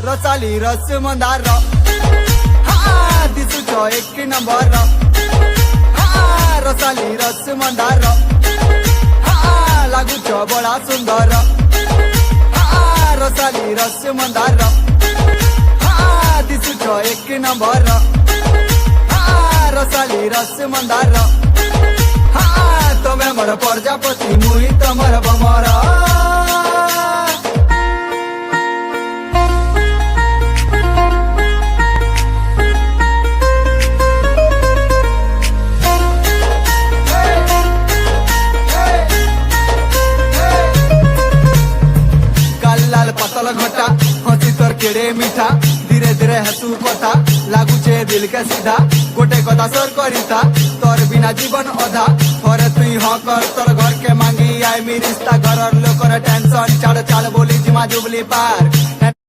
रसाली रस मंदार दिसुच एक नंबर रसाली रस मंदार लागुच बड़ा सुंदर रसाली रस मंदार दिसुच एक नंबर रसाली रस मंदार तमे मोर प्रजापति मुई तमर बमरा पतल घटा हसी तोर केड़े मीठा धीरे धीरे हसू कथा लागुचे दिल के सीधा गोटे कथा सर करिता तोर बिना जीवन अधा थोरे तुई हाँ कर तोर घर के मांगी आई मी रिश्ता घर लोकर टेंशन चाल चाल बोली जिमा जुबली पार